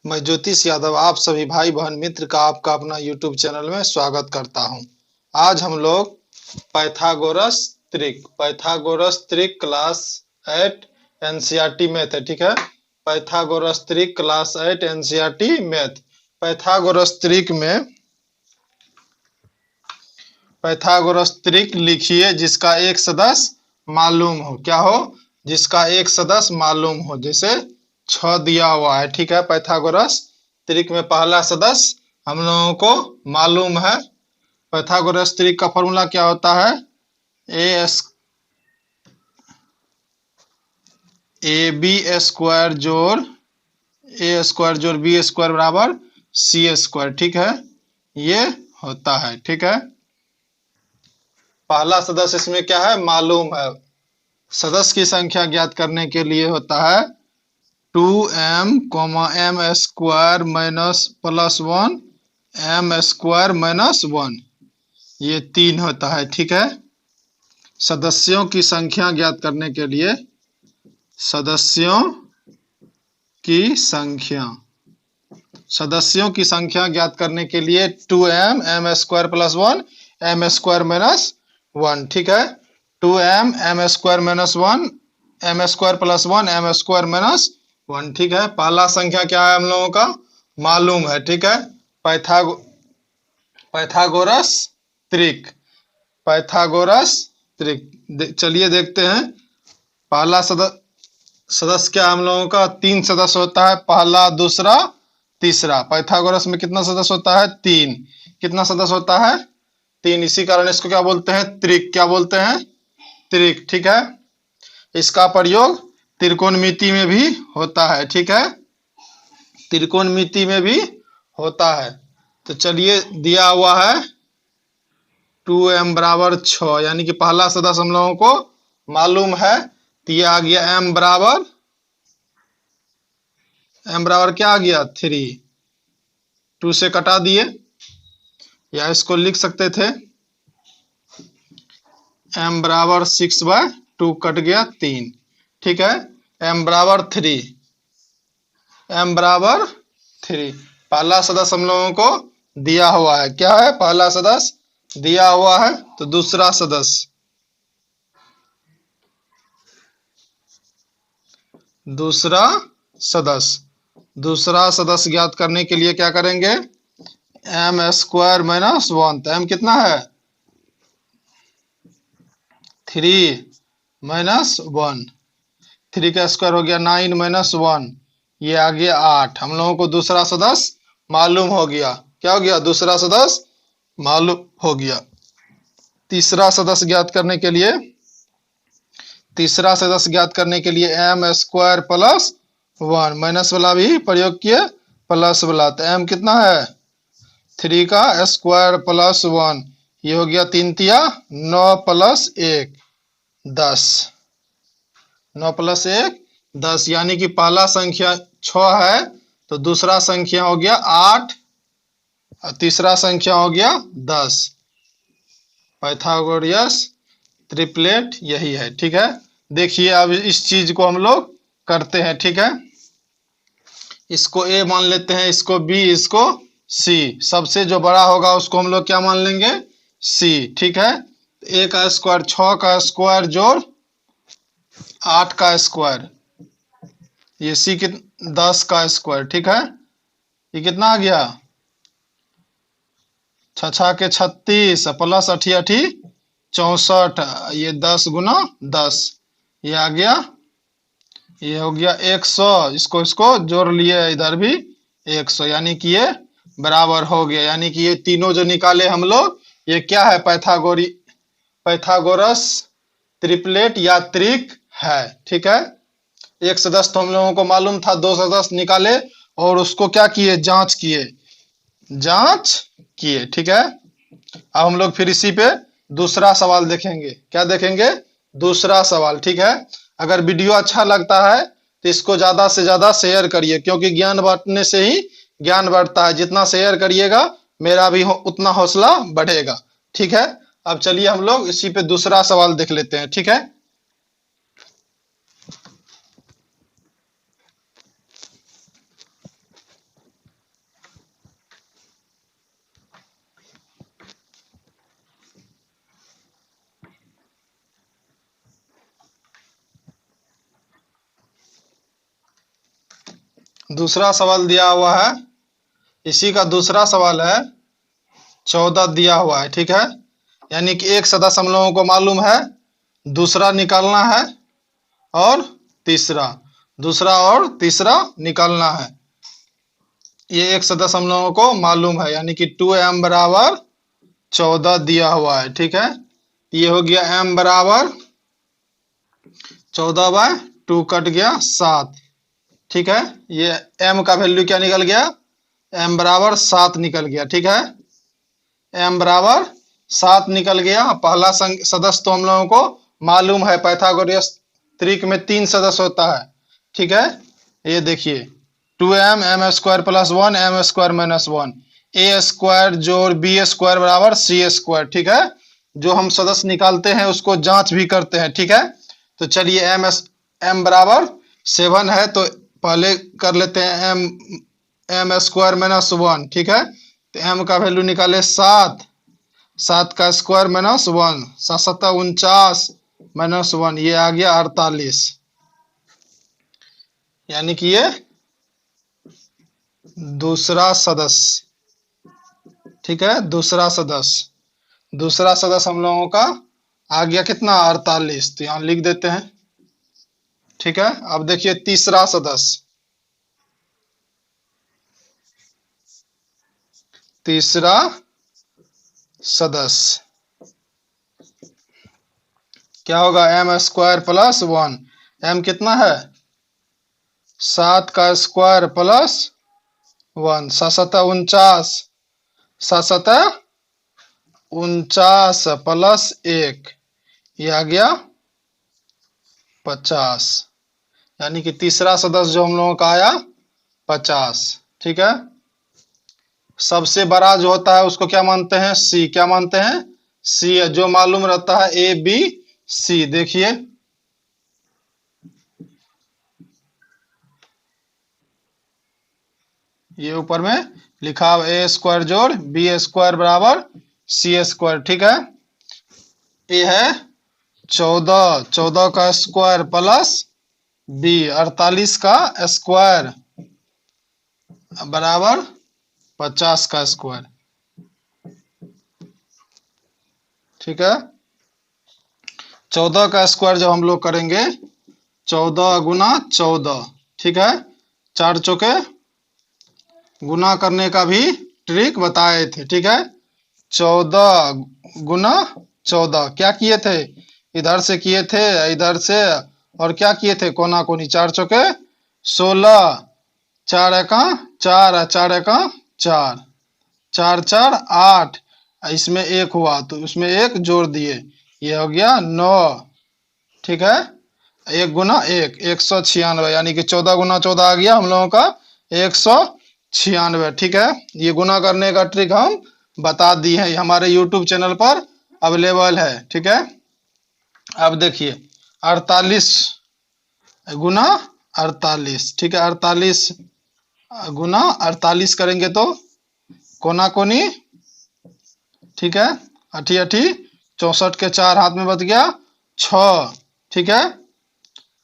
मैं ज्योतिष यादव आप सभी भाई बहन मित्र का आपका अपना यूट्यूब चैनल में स्वागत करता हूं। आज हम लोग पाइथागोरस त्रिक क्लास 8 एनसीईआरटी मैथ है, ठीक है। पाइथागोरस त्रिक क्लास 8 एनसीईआरटी मैथ। पाइथागोरस त्रिक में पाइथागोरस त्रिक लिखिए जिसका एक सदस्य मालूम हो। क्या हो? जिसका एक सदस्य मालूम हो। जैसे 6 दिया हुआ है, ठीक है। पाइथागोरस त्रिक में पहला सदस्य हम लोगों को मालूम है। पाइथागोरस त्रिक का फॉर्मूला क्या होता है? ए बी स्क्वायर जोड़ ए स्क्वायर जोड़ बी स्क्वायर बराबर सी स्क्वायर, ठीक है। ये होता है, ठीक है। पहला सदस्य इसमें क्या है? मालूम है। सदस्य की संख्या ज्ञात करने के लिए होता है 2m m square minus plus 1 m square minus 1, ये 3 होता है, ठीक है। सदस्यों की संख्या ज्ञात करने के लिए सदस्यों की संख्या ज्ञात करने के लिए 2m m square plus 1 m square minus 1, ठीक है। 2m m square minus 1 m square plus 1 m square minus 1, ठीक है। पहला संख्या क्या है? हम लोगों का मालूम है, ठीक है। पाइथागोरस त्रिक चलिए देखते हैं। पहला सदस्य क्या हम लोगों का? 3 सदस्य होता है, पहला दूसरा तीसरा। पाइथागोरस में कितना सदस्य होता है? 3। कितना सदस्य होता है? 3। इसी कारण इसको क्या बोलते हैं? त्रिक। क्या बोलते हैं? त्रिक, ठीक है। इसका प्रयोग त्रिकोणमिति में भी होता है, ठीक है। त्रिकोणमिति में भी होता है। तो चलिए दिया हुआ है 2m बराबर 6, यानी कि पहला सदस्य हम लोगों को मालूम है। तो ये आ गया m बराबर क्या आ गया? 3। 2 से कटा दिए, या इसको लिख सकते थे m बराबर 6/2, कट गया 3, ठीक है। m बराबर 3। m बराबर 3। पहला सदस्य हम लोगों को दिया हुआ है। क्या है? पहला सदस्य दिया हुआ है। तो दूसरा सदस्य ज्ञात करने के लिए क्या करेंगे? m square minus 1। तो m कितना है? 3 माइनस 1। 3 का स्क्वायर हो गया 9 माइनस 1, ये आ गया 8। हम लोगों को दूसरा सदस्य मालूम हो गया। क्या हो गया? दूसरा सदस्य मालूम हो गया। तीसरा सदस्य ज्ञात करने के लिए m स्क्वायर प्लस 1, माइनस वाला भी प्रयोग किए, प्लस वाला। तो m कितना है? 3 का स्क्वायर प्लस 1, ये हो गया 3 तिया 9 प्लस 1 10। 9 प्लस 1 10, यानी कि पहला संख्या 6 है, तो दूसरा संख्या हो गया 8 और तीसरा संख्या हो गया 10। पाइथागोरस ट्रिपलेट यही है, ठीक है। देखिए अब इस चीज को हम लोग करते हैं, ठीक है। इसको a मान लेते हैं, इसको b, इसको c। सबसे जो बड़ा होगा उसको हम लोग क्या मान लेंगे? c, ठीक है। a का स्क्वायर 6 का स्क्वायर जोड़ 8 का स्क्वायर, ये c 10 का स्क्वायर, ठीक है। ये कितना आ गया? 6 के 36 प्लस 8 64, ये 10 गुना 10, ये आ गया, ये हो गया 100। इसको जोड़ लिए इधर भी 100, यानी कि ये बराबर हो गया। यानी कि ये तीनों जो निकाले हम लोग, ये क्या है? पाइथागोरस ट्रिपलेट या त्रिक है, ठीक है। एक सदस्य तो हम लोगों को मालूम था, 2 सदस्य निकाले और उसको क्या किए? जांच किए, ठीक है। अब हम लोग फिर इसी पे दूसरा सवाल देखेंगे। क्या देखेंगे? दूसरा सवाल, ठीक है। अगर वीडियो अच्छा लगता है तो इसको ज्यादा से ज्यादा शेयर करिए, क्योंकि ज्ञान बांटने से ही ज्ञान बढ़ता है। जितना शेयर करिएगा मेरा भी उतना हौसला बढ़ेगा, ठीक है। अब चलिए हम लोग इसी पे दूसरा सवाल देख लेते हैं, ठीक है। दूसरा सवाल दिया हुआ है, इसी का दूसरा सवाल है, 14 दिया हुआ है, ठीक है। यानी कि एक सदस्य हम लोगों को मालूम है, दूसरा निकालना है और तीसरा, दूसरा और तीसरा निकालना है। ये एक सदस्य हम लोगों को मालूम है, यानी कि 2m बराबर 14 दिया हुआ है, ठीक है। ये हो गया m बराबर 14/2 कट गया 7, ठीक है। ये m का वैल्यू क्या निकल गया, m बराबर 7 निकल गया, ठीक है। m बराबर 7 निकल गया। पहला सदस्य तो हम लोगों को मालूम है, पाइथागोरस त्रिक में 3 सदस्य होता है, ठीक है। ये देखिए 2m m square plus 1 m square minus 1, a square जोड़ b स्क्वायर बराबर c स्क्वायर, ठीक है। जो हम सदस्य निकालते हैं उसको जांच भी करते हैं, ठीक है। तो चलिए m बराबर 7 है, तो पहले कर लेते हैं m स्क्वायर माइनस 1, ठीक है। तो m का वैल्यू निकाले 7, 7 का स्क्वायर माइनस 1, 7 7 49 माइनस 1, ये आ गया 48। यानी कि ये दूसरा सदस्य, ठीक है, दूसरा सदस्य हम लोगों का आ गया कितना, 48। तो यहां लिख देते हैं, ठीक है। अब देखिए तीसरा सदस्य, तीसरा सदस्य क्या होगा, m स्क्वायर प्लस 1, m कितना है, 7 का स्क्वायर प्लस 1, 7 7 49, 7 7 49 प्लस 1, ये आ गया 50। यानी कि तीसरा सदस्य जो हम लोगों का आया 50, ठीक है। सबसे बड़ा जो होता है उसको क्या मानते हैं, सी, क्या मानते हैं, सी, जो मालूम रहता है ए बी सी। देखिए ये ऊपर में लिखा हुआ ए स्क्वायर जोड़ बी स्क्वायर बराबर सी स्क्वायर, ठीक है। ये है 14, 14 का स्क्वायर प्लस बी, 48 का स्क्वायर बराबर 50 का स्क्वायर, ठीक है। 14 का स्क्वायर जब हम लोग करेंगे 14 गुना 14, ठीक है। 4 चौके गुना करने का भी ट्रिक बताए थे, ठीक है। 14 गुना 14 क्या किए थे, इधर से किए थे, इधर से, और क्या किए थे, कोना कोनी, 4 चौके 16, 4 एका 4, 4 एका 4, 4 4 8, इसमें एक हुआ तो उसमें एक जोड़ दिए, ये हो गया 9, ठीक है। 1 गुना 1, 196, यानी कि 14 गुना 14 आ गया हम लोगों का 196, ठीक है। ये गुना करने का ट्रिक हम बता दिए हैं, हमारे YouTube चैनल पर अवेलेबल है, ठीक है। अब देखिए 48 गुना 48, ठीक है। 48 गुना 48 करेंगे तो कोना कोनी, ठीक है, अठी अठी 64 के 4 हाथ में बच गया 6, ठीक है।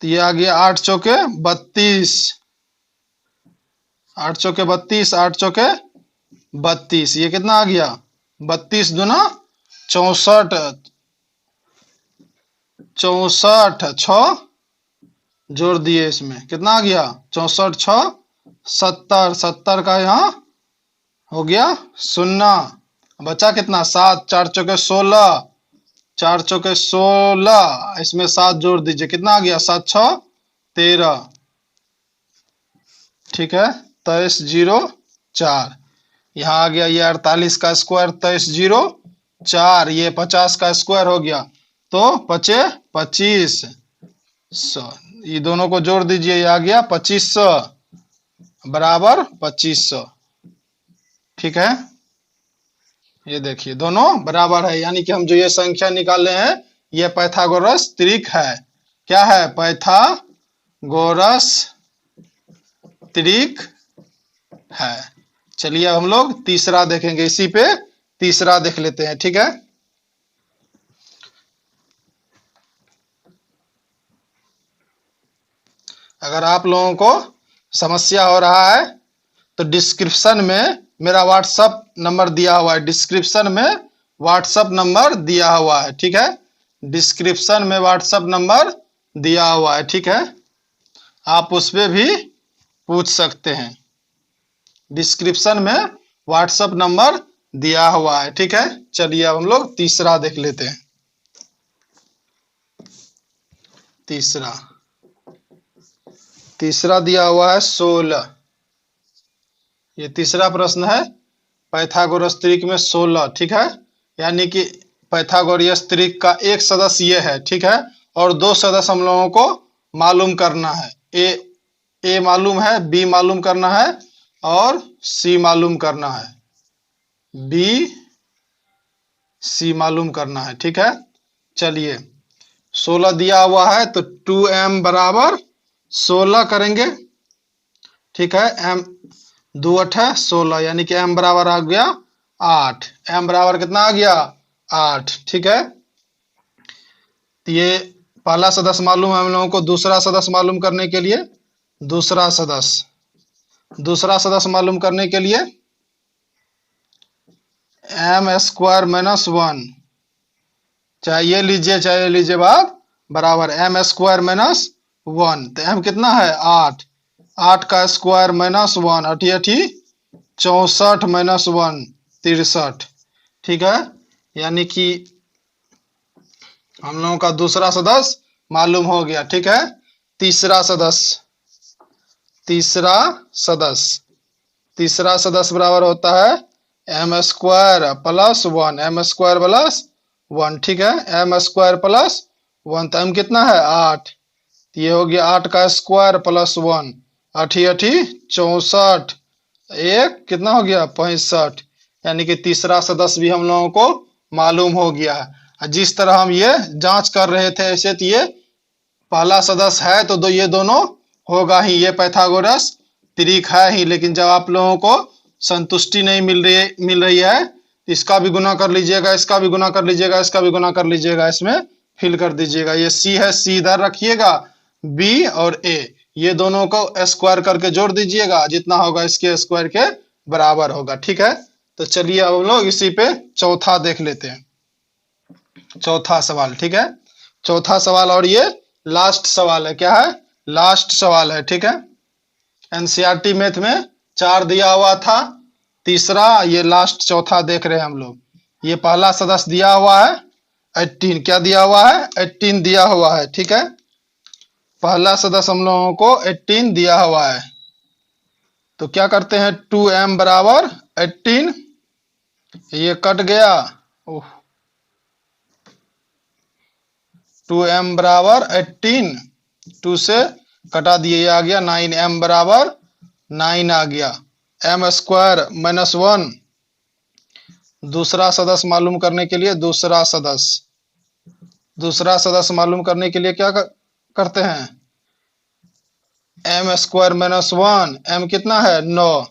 तो ये आ गया 8 चौके 32, 8 चौके 32, 8 चौके 32, ये कितना आ गया 32 दुना 64, 64 6 जोड़ दिए, इसमें कितना आ गया 64 6 70, 70 का यहाँ हो गया 0, बचा कितना 7, 4 चौके 16, 4 चौके 16, इसमें 7 जोड़ दीजिए, कितना आ गया 7 6 13, ठीक है। 23 0 4, यहाँ आ गया ये 48 का स्क्वायर, 23 0 4, ये 50 का स्क्वायर हो गया, तो 25 2500, ये दोनों को जोड़ दीजिए, ये आ गया 2500 बराबर 2500, ठीक है। ये देखिए दोनों बराबर है, यानी कि हम जो ये संख्या निकाले हैं ये पाइथागोरस त्रिक है। क्या है, पाइथागोरस त्रिक है। चलिए अब हम लोग तीसरा देखेंगे, इसी पे तीसरा देख लेते हैं, ठीक है। अगर आप लोगों को समस्या हो रहा है तो डिस्क्रिप्शन में मेरा व्हाट्सअप नंबर दिया हुआ है, डिस्क्रिप्शन में व्हाट्सअप नंबर दिया हुआ है, ठीक है। डिस्क्रिप्शन में व्हाट्सअप नंबर दिया हुआ है, ठीक है। आप उस पर भी पूछ सकते हैं। डिस्क्रिप्शन में व्हाट्सएप नंबर दिया हुआ है, ठीक है। चलिए अब हम लोग तीसरा देख लेते हैं। तीसरा दिया हुआ है 16। ये तीसरा प्रश्न है पाइथागोरस त्रिक में 16, ठीक है। यानी कि पाइथागोरस त्रिक का एक सदस्य ये है, ठीक है, और दो सदस्य हम लोगों को मालूम करना है। ए मालूम है, बी मालूम करना है और सी मालूम करना है, बी सी मालूम करना है, ठीक है। चलिए 16 दिया हुआ है तो 2m बराबर 16 करेंगे, ठीक है। m 2 8 16 यानी कि m बराबर आ गया 8। m बराबर कितना आ गया 8, ठीक है। तो ये पहला सदस्य मालूम है हम लोगों को। दूसरा सदस्य मालूम करने के लिए दूसरा सदस्य मालूम करने के लिए m स्क्वायर माइनस 1, चाहे ये लीजिए बात, बराबर m स्क्वायर माइनस 1। तो m कितना है 8, 8 का स्क्वायर माइनस 1, 8 8 64 माइनस 1 63, ठीक है। यानी कि हम लोगों का दूसरा सदस्य मालूम हो गया, ठीक है। तीसरा सदस्य बराबर होता है m square plus 1, m square plus 1, ठीक है। m स्क्वायर प्लस 1 तो m कितना है 8, ये हो गया 8 का स्क्वायर प्लस 1, 8 8 64, एक कितना हो गया 65। यानी कि तीसरा सदस्य भी हम लोगों को मालूम हो गया है। जिस तरह हम ये जांच कर रहे थे ऐसे तो ये पहला सदस्य है तो ये दोनों होगा ही, ये पाइथागोरस त्रिक है ही। लेकिन जब आप लोगों को संतुष्टि नहीं मिल रही है, इसका भी गुना कर लीजिएगा, इसका भी गुना कर लीजिएगा, इसका भी गुना कर लीजिएगा, इसमें फिल कर दीजिएगा। ये सी है, सी इधर रखिएगा, बी और ए ये दोनों को स्क्वायर करके जोड़ दीजिएगा, जितना होगा इसके स्क्वायर के बराबर होगा, ठीक है। तो चलिए अब हम लोग इसी पे चौथा देख लेते हैं, चौथा सवाल, ठीक है। चौथा सवाल और ये लास्ट सवाल है। क्या है? लास्ट सवाल है, ठीक है। एनसीईआरटी मैथ में 4 दिया हुआ था, तीसरा ये लास्ट चौथा देख रहे हैं हम लोग। ये पहला सदस्य दिया हुआ है 18, क्या दिया हुआ है 18 दिया हुआ है, ठीक है। पहला सदस्य हम लोगों को 18 दिया हुआ है तो क्या करते हैं 2m बराबर 18, ये कट गया, 2m बराबर 18, 2 से कटा दिए, ये आ गया 9m बराबर 9 आ गया। m स्क्वायर माइनस 1, दूसरा सदस्य मालूम करने के लिए दूसरा सदस्य मालूम करने के लिए क्या करते हैं m स्क्वायर माइनस 1, m कितना है 9,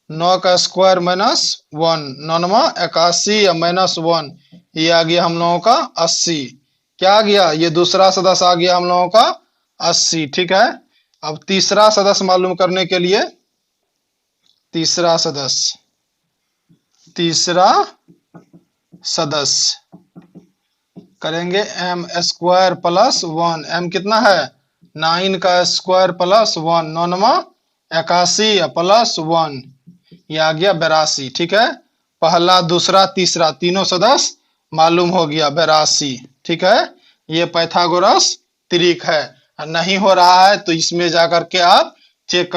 9 का स्क्वायर माइनस 1, 9 81 माइनस 1, ये आ गया हम लोगों का 80। क्या आ गया? ये दूसरा सदस्य आ गया हम लोगों का 80, ठीक है। अब तीसरा सदस्य मालूम करने के लिए तीसरा सदस्य करेंगे m स्क्वायर प्लस 1, m कितना है 9 का स्क्वायर प्लस 1, 9 81 प्लस 1, ये आ गया 82, ठीक है। पहला दूसरा तीसरा तीनों सदस्य मालूम हो गया 82, ठीक है। ये पाइथागोरस त्रिक है। नहीं हो रहा है तो इसमें जाकर के आप चेक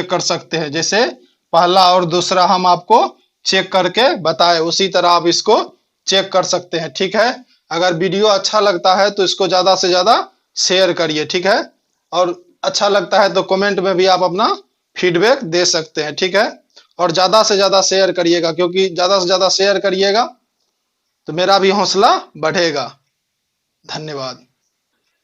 कर सकते हैं। जैसे पहला और दूसरा हम आपको चेक करके बताए, उसी तरह आप इसको चेक कर सकते हैं, ठीक है। अगर वीडियो अच्छा लगता है तो इसको ज्यादा से ज्यादा शेयर करिए, ठीक है। और अच्छा लगता है तो कमेंट में भी आप अपना फीडबैक दे सकते हैं, ठीक है। और ज्यादा से ज्यादा शेयर करिएगा, क्योंकि ज्यादा से ज्यादा शेयर करिएगा तो मेरा भी हौसला बढ़ेगा। धन्यवाद।